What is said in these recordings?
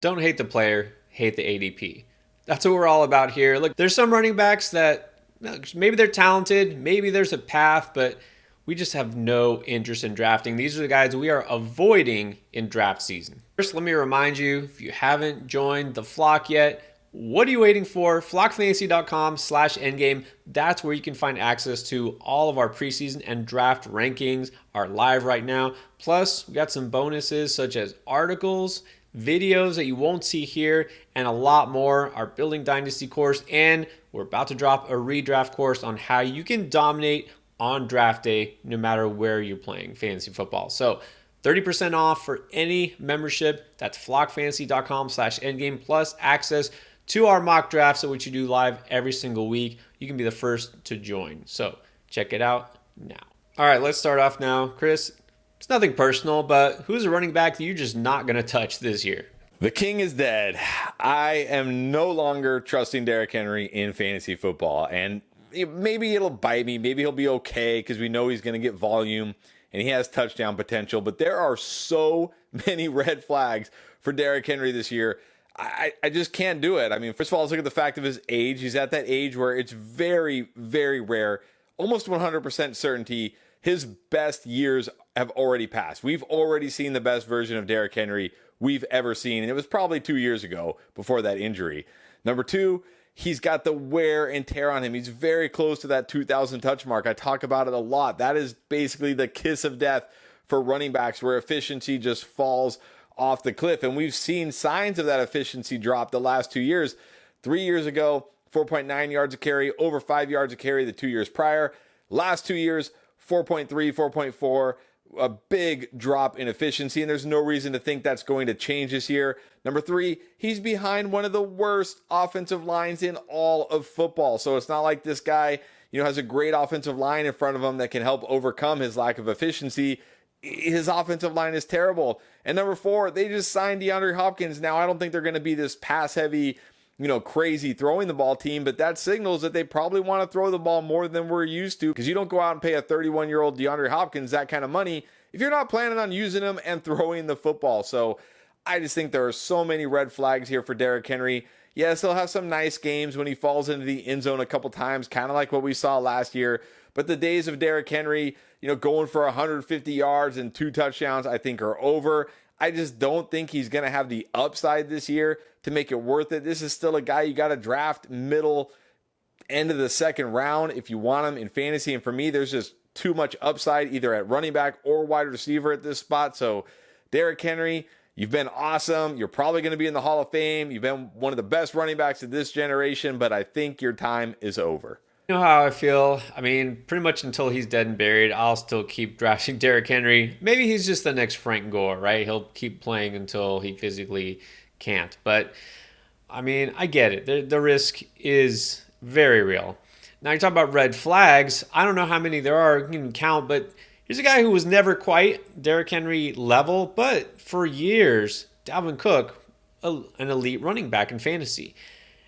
Don't hate the player, hate the ADP. That's what we're all about here. Look, there's some running backs that maybe they're talented, maybe there's a path, but we just have no interest in drafting. These are the guys we are avoiding in draft season. First, let me remind you, if you haven't joined the flock yet, what are you waiting for? Flockfantasy.com/endgame. That's where you can find access to all of our preseason and draft rankings are live right now. Plus, we got some bonuses such as articles, videos that you won't see here, and a lot more. Our Building Dynasty course, and we're about to drop a redraft course on how you can dominate on draft day no matter where you're playing fantasy football. So 30% off for any membership. That's flockfantasy.com/endgame, plus access to our mock drafts, which you do live every single week. You can be the first to join. So check it out now. All right, let's start off now. Chris, it's nothing personal, but who's a running back that you're just not going to touch this year? The king is dead. I am no longer trusting Derrick Henry in fantasy football. And maybe it'll bite me. Maybe he'll be okay because we know he's going to get volume and he has touchdown potential. But there are so many red flags for Derrick Henry this year. I just can't do it. I mean, first of all, let's look at the fact of his age. He's at that age where it's very, very rare, almost 100% certainty, his best years have already passed. We've already seen the best version of Derrick Henry we've ever seen, and it was probably 2 years ago before that injury. Number two, he's got the wear and tear on him. He's very close to that 2,000 touch mark. I talk about it a lot. That is basically the kiss of death for running backs, where efficiency just falls off the cliff. And we've seen signs of that efficiency drop the last 2 years. 3 years ago, 4.9 yards a carry, over 5 yards a carry the 2 years prior. Last 2 years, 4.3, 4.4, a big drop in efficiency, and there's no reason to think that's going to change this year. Number three, he's behind one of the worst offensive lines in all of football. So it's not like this guy, has a great offensive line in front of him that can help overcome his lack of efficiency. His offensive line is terrible. And number four, they just signed DeAndre Hopkins. Now, I don't think they're going to be this pass-heavy, crazy throwing the ball team, but that signals that they probably want to throw the ball more than we're used to, because you don't go out and pay a 31-year-old DeAndre Hopkins that kind of money if you're not planning on using him and throwing the football. So I just think there are so many red flags here for Derrick Henry. Yes, he'll have some nice games when he falls into the end zone a couple times, kind of like what we saw last year. But the days of Derrick Henry, going for 150 yards and 2 touchdowns, I think are over. I just don't think he's going to have the upside this year to make it worth it. This is still a guy you got to draft middle, end of the second round if you want him in fantasy. And for me, there's just too much upside either at running back or wide receiver at this spot. So Derrick Henry, you've been awesome. You're probably going to be in the Hall of Fame. You've been one of the best running backs of this generation, but I think your time is over. You know how I feel? I mean, pretty much until he's dead and buried, I'll still keep drafting Derrick Henry. Maybe he's just the next Frank Gore, right? He'll keep playing until he physically can't. But, I mean, I get it. The risk is very real. Now, you talk about red flags. I don't know how many there are. You can count, but here's a guy who was never quite Derrick Henry level, but for years, Dalvin Cook, an elite running back in fantasy.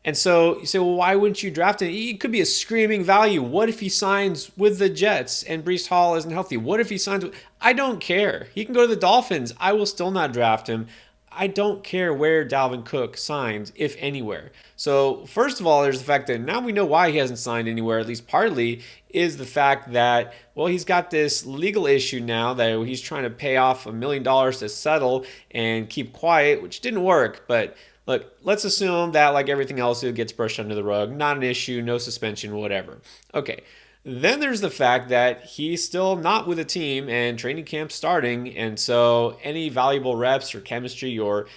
And so you say, well, why wouldn't you draft him? He could be a screaming value. What if he signs with the Jets and Breece Hall isn't healthy? What if he signs with... I don't care. He can go to the Dolphins. I will still not draft him. I don't care where Dalvin Cook signs, if anywhere. So first of all, there's the fact that now we know why he hasn't signed anywhere, at least partly, is the fact that, well, he's got this legal issue now that he's trying to pay off $1 million to settle and keep quiet, which didn't work. But look, let's assume that like everything else, it gets brushed under the rug. Not an issue, no suspension, whatever. Okay. Then there's the fact that he's still not with a team and training camp starting. And so any valuable reps or chemistry or,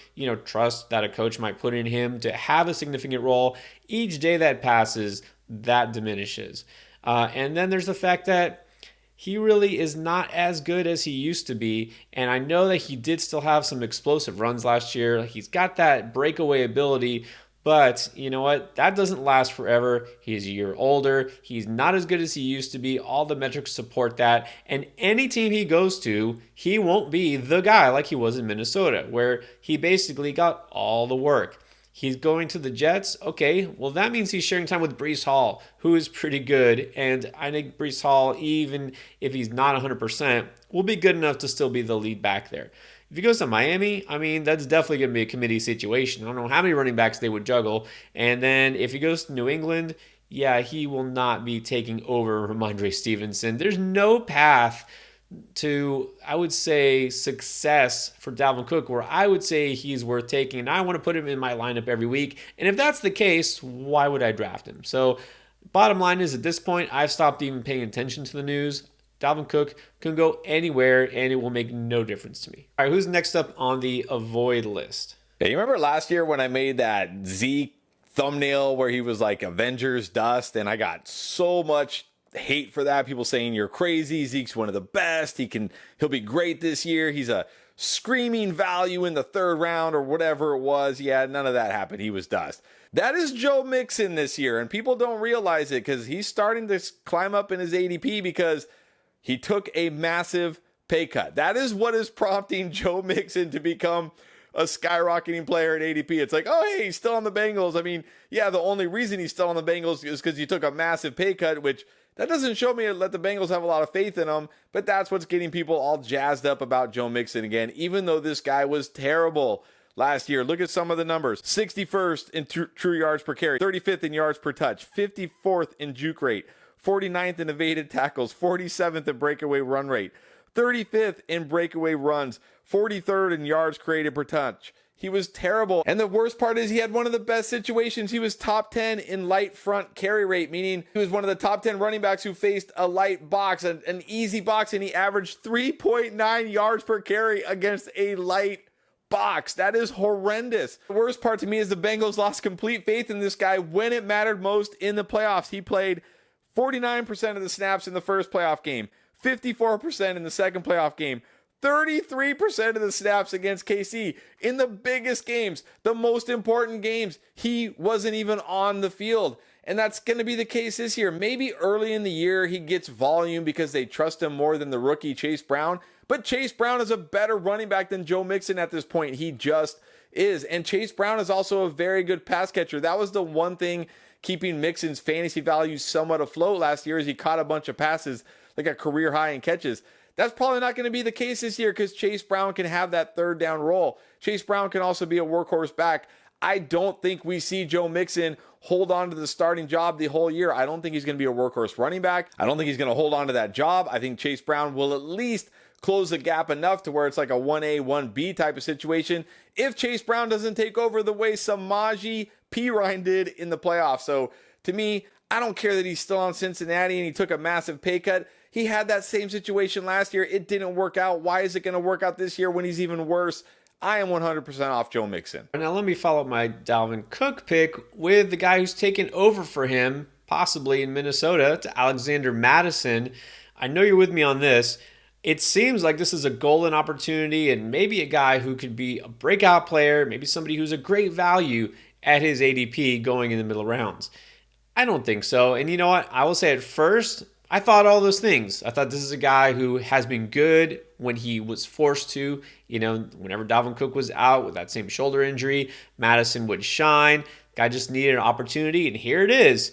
trust that a coach might put in him to have a significant role, each day that passes, that diminishes. And then there's the fact that he really is not as good as he used to be. And I know that he did still have some explosive runs last year. He's got that breakaway ability. But you know what? That doesn't last forever. He's a year older. He's not as good as he used to be. All the metrics support that. And any team he goes to, he won't be the guy like he was in Minnesota, where he basically got all the work. He's going to the Jets. Okay, well, that means he's sharing time with Breece Hall, who is pretty good. And I think Breece Hall, even if he's not 100%, will be good enough to still be the lead back there. If he goes to Miami, I mean, that's definitely going to be a committee situation. I don't know how many running backs they would juggle. And then if he goes to New England, yeah, he will not be taking over Ramondre Stevenson. There's no path to, I would say, success for Dalvin Cook, where I would say he's worth taking, and I want to put him in my lineup every week. And if that's the case, why would I draft him? So bottom line is, at this point, I've stopped even paying attention to the news. Dalvin Cook can go anywhere, and it will make no difference to me. All right, who's next up on the avoid list? Yeah, you remember last year when I made that Zeke thumbnail where he was like Avengers dust, and I got so much hate for that. People saying you're crazy. Zeke's one of the best. He'll be great this year. He's a screaming value in the third round or whatever it was. Yeah, none of that happened. He was dust. That is Joe Mixon this year, and people don't realize it because he's starting to climb up in his ADP because he took a massive pay cut. That is what is prompting Joe Mixon to become a skyrocketing player at ADP. It's like, oh, hey, he's still on the Bengals. I mean, yeah, the only reason he's still on the Bengals is because he took a massive pay cut, which that doesn't show me that the Bengals have a lot of faith in him, but that's what's getting people all jazzed up about Joe Mixon again, even though this guy was terrible last year. Look at some of the numbers. 61st in true yards per carry, 35th in yards per touch, 54th in juke rate, 49th in evaded tackles, 47th in breakaway run rate, 35th in breakaway runs, 43rd in yards created per touch. He was terrible. And the worst part is he had one of the best situations. He was top 10 in light front carry rate, meaning he was one of the top 10 running backs who faced a light box, an easy box, and he averaged 3.9 yards per carry against a light box. That is horrendous. The worst part to me is the Bengals lost complete faith in this guy when it mattered most in the playoffs. He played 49% of the snaps in the first playoff game, 54% in the second playoff game, 33% of the snaps against KC in the biggest games, the most important games. He wasn't even on the field. And that's going to be the case this year. Maybe early in the year he gets volume because they trust him more than the rookie Chase Brown. But Chase Brown is a better running back than Joe Mixon at this point. He just is. And Chase Brown is also a very good pass catcher. That was the one thing keeping Mixon's fantasy value somewhat afloat last year, is he caught a bunch of passes, like a career high in catches. That's probably not going to be the case this year because Chase Brown can have that third down role. Chase Brown can also be a workhorse back. I don't think we see Joe Mixon hold on to the starting job the whole year. I don't think he's going to be a workhorse running back. I don't think he's going to hold on to that job. I think Chase Brown will at least close the gap enough to where it's like a 1A, 1B type of situation if Chase Brown doesn't take over the way Samaje Perine did in the playoffs. So to me, I don't care that he's still on Cincinnati and he took a massive pay cut. He had that same situation last year. It didn't work out. Why is it going to work out this year when he's even worse? I am 100% off Joe Mixon. Now let me follow up my Dalvin Cook pick with the guy who's taken over for him, possibly in Minnesota, to Alexander Mattison. I know you're with me on this. It seems like this is a golden opportunity and maybe a guy who could be a breakout player, maybe somebody who's a great value at his ADP going in the middle rounds. I don't think so. And you know what? I will say at first, I thought all those things. I thought this is a guy who has been good when he was forced to. Whenever Dalvin Cook was out with that same shoulder injury, Madison would shine. Guy just needed an opportunity, and here it is.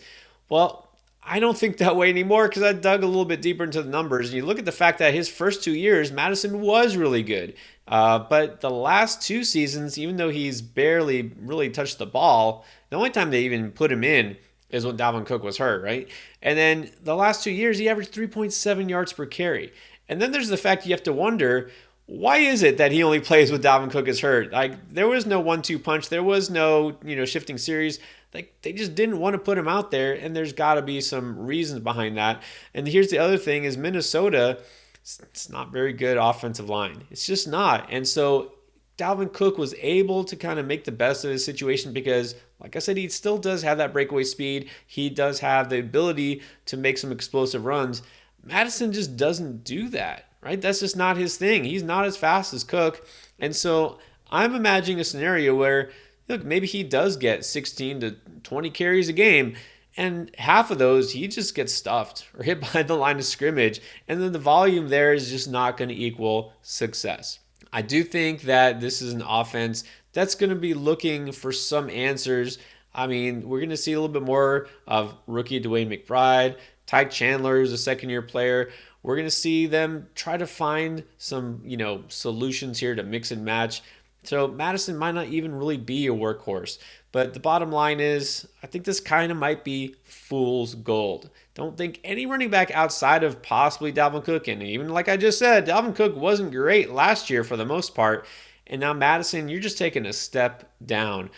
Well, I don't think that way anymore because I dug a little bit deeper into the numbers. And you look at the fact that his first 2 years, Madison was really good. But the last 2 seasons, even though he's barely really touched the ball, the only time they even put him in is when Dalvin Cook was hurt, right? And then the last 2 years, he averaged 3.7 yards per carry. And then there's the fact you have to wonder, why is it that he only plays when Dalvin Cook is hurt? Like, there was no 1-2 punch. There was no, shifting series. Like, they just didn't want to put him out there, and there's got to be some reasons behind that. And here's the other thing is Minnesota, it's not very good offensive line. It's just not. And so Dalvin Cook was able to kind of make the best of his situation because, like I said, he still does have that breakaway speed. He does have the ability to make some explosive runs. Madison just doesn't do that, right? That's just not his thing. He's not as fast as Cook. And so I'm imagining a scenario where, look, maybe he does get 16 to 20 carries a game, and half of those he just gets stuffed or hit by the line of scrimmage, and then the volume there is just not going to equal success. I do think that this is an offense that's going to be looking for some answers. I mean, we're going to see a little bit more of rookie Dwayne McBride. Ty Chandler is a second-year player. We're going to see them try to find some, solutions here to mix and match. So Madison might not even really be a workhorse. But the bottom line is, I think this kind of might be fool's gold. Don't think any running back outside of possibly Dalvin Cook, and even like I just said, Dalvin Cook wasn't great last year for the most part. And now Madison, you're just taking a step down.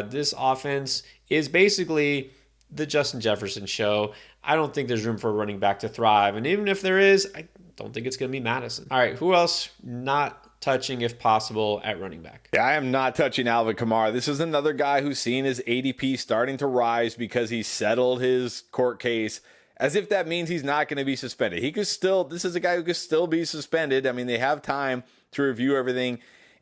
This offense is basically the Justin Jefferson show. I don't think there's room for a running back to thrive. And even if there is, I don't think it's going to be Madison. All right, who else not touching if possible at running back? Yeah, I am not touching Alvin Kamara. This is another guy who's seen his ADP starting to rise because he settled his court case, as if that means he's not going to be suspended. This is a guy who could still be suspended. I mean, they have time to review everything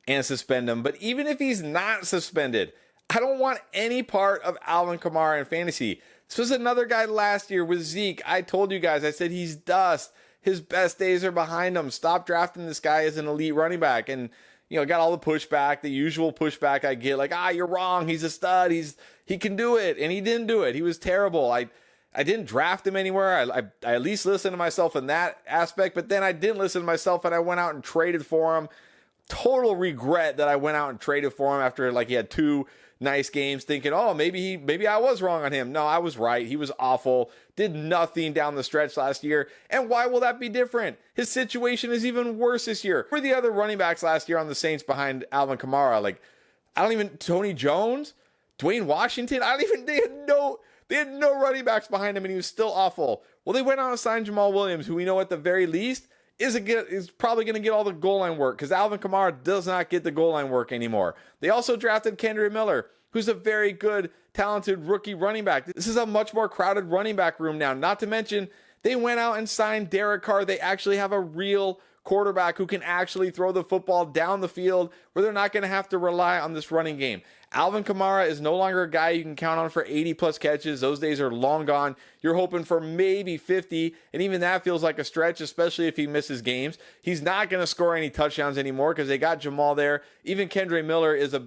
and suspend him. But even if he's not suspended, I don't want any part of Alvin Kamara in fantasy. This was another guy last year with Zeke. I told you guys, I said he's dust. His best days are behind him. Stop drafting this guy as an elite running back. And, got all the pushback, the usual pushback I get, like, you're wrong. He's a stud. He can do it. And he didn't do it. He was terrible. I didn't draft him anywhere. I at least listened to myself in that aspect, but then I didn't listen to myself and I went out and traded for him. Total regret that I went out and traded for him after he had 2 nice games, thinking, maybe I was wrong on him. No, I was right. He was awful. Did nothing down the stretch last year. And why will that be different? His situation is even worse this year. Who were the other running backs last year on the Saints behind Alvin Kamara? Tony Jones, Dwayne Washington. They had no running backs behind him and he was still awful. Well, they went out and signed Jamal Williams, who we know at the very least is probably going to get all the goal line work because Alvin Kamara does not get the goal line work anymore. They also drafted Kendre Miller, who's a very good, talented rookie running back. This is a much more crowded running back room now. Not to mention, they went out and signed Derek Carr. They actually have a real quarterback who can actually throw the football down the field where they're not going to have to rely on this running game. Alvin Kamara is no longer a guy you can count on for 80 plus catches. Those days are long gone. You're hoping for maybe 50, and even that feels like a stretch, especially if he misses games. He's not going to score any touchdowns anymore because they got Jamal there. Even Kendre Miller is a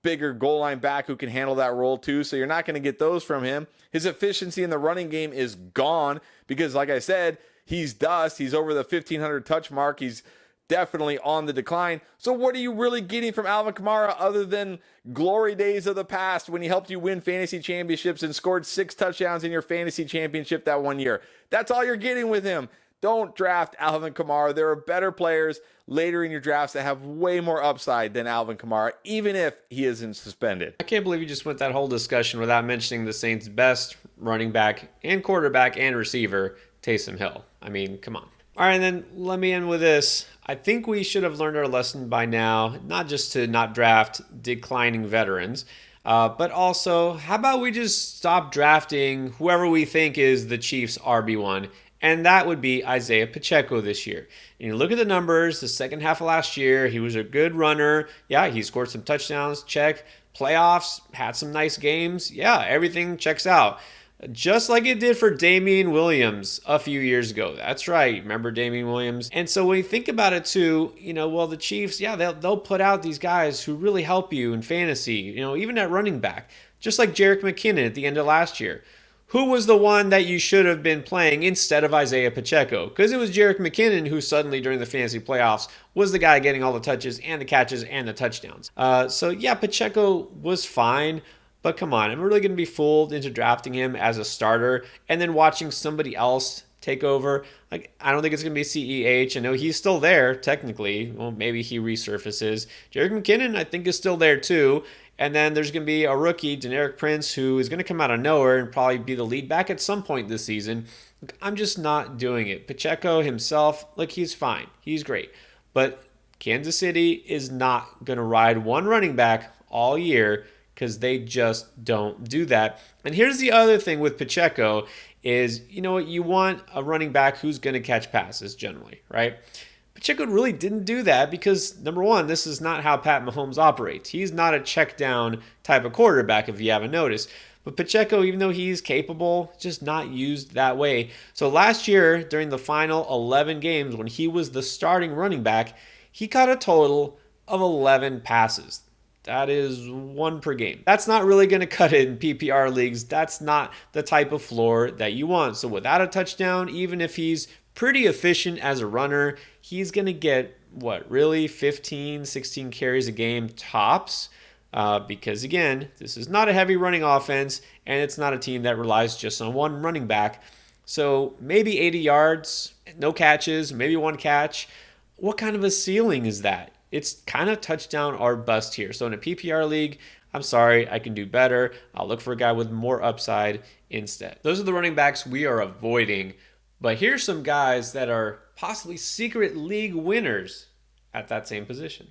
bigger goal line back who can handle that role too, so you're not going to get those from him. His efficiency in the running game is gone because, like I said, he's dust. He's over the 1,500 touch mark. He's definitely on the decline. So what are you really getting from Alvin Kamara other than glory days of the past when he helped you win fantasy championships and scored 6 touchdowns in your fantasy championship that one year? That's all you're getting with him. Don't draft Alvin Kamara. There are better players later in your drafts that have way more upside than Alvin Kamara, even if he isn't suspended. I can't believe you just went that whole discussion without mentioning the Saints' best running back and quarterback and receiver, Taysom Hill. I mean, come on. All right, and then let me end with this. I think we should have learned our lesson by now, not just to not draft declining veterans, but also, how about we just stop drafting whoever we think is the Chiefs' RB1, and that would be Isiah Pacheco this year. And you look at the numbers, the second half of last year, he was a good runner. Yeah, he scored some touchdowns, check. Playoffs, had some nice games. Yeah, everything checks out. Just like it did for Damian Williams a few years ago. That's right. Remember Damian Williams? And so when you think about it too, the Chiefs, yeah, they'll put out these guys who really help you in fantasy, even at running back. Just like Jerick McKinnon at the end of last year. Who was the one that you should have been playing instead of Isiah Pacheco? Because it was Jerick McKinnon who suddenly during the fantasy playoffs was the guy getting all the touches and the catches and the touchdowns. So yeah, Pacheco was fine. But come on, I'm really going to be fooled into drafting him as a starter and then watching somebody else take over. I don't think it's going to be CEH. I know he's still there, technically. Well, maybe he resurfaces. Jerick McKinnon, I think, is still there, too. And then there's going to be a rookie, Deneric Prince, who is going to come out of nowhere and probably be the lead back at some point this season. I'm just not doing it. Pacheco himself, he's fine. He's great. But Kansas City is not going to ride one running back all year, because they just don't do that. And here's the other thing with Pacheco is, you want a running back who's going to catch passes generally, right? Pacheco really didn't do that because, number one, this is not how Pat Mahomes operates. He's not a check down type of quarterback, if you haven't noticed. But Pacheco, even though he's capable, just not used that way. So last year, during the final 11 games, when he was the starting running back, he caught a total of 11 passes. That is one per game. That's not really going to cut it in PPR leagues. That's not the type of floor that you want. So without a touchdown, even if he's pretty efficient as a runner, he's going to get really 15, 16 carries a game tops. Because again, this is not a heavy running offense, and it's not a team that relies just on one running back. So maybe 80 yards, no catches, maybe one catch. What kind of a ceiling is that? It's kind of touchdown or bust here. So in a PPR league, I'm sorry, I can do better. I'll look for a guy with more upside instead. Those are the running backs we are avoiding. But here's some guys that are possibly secret league winners at that same position.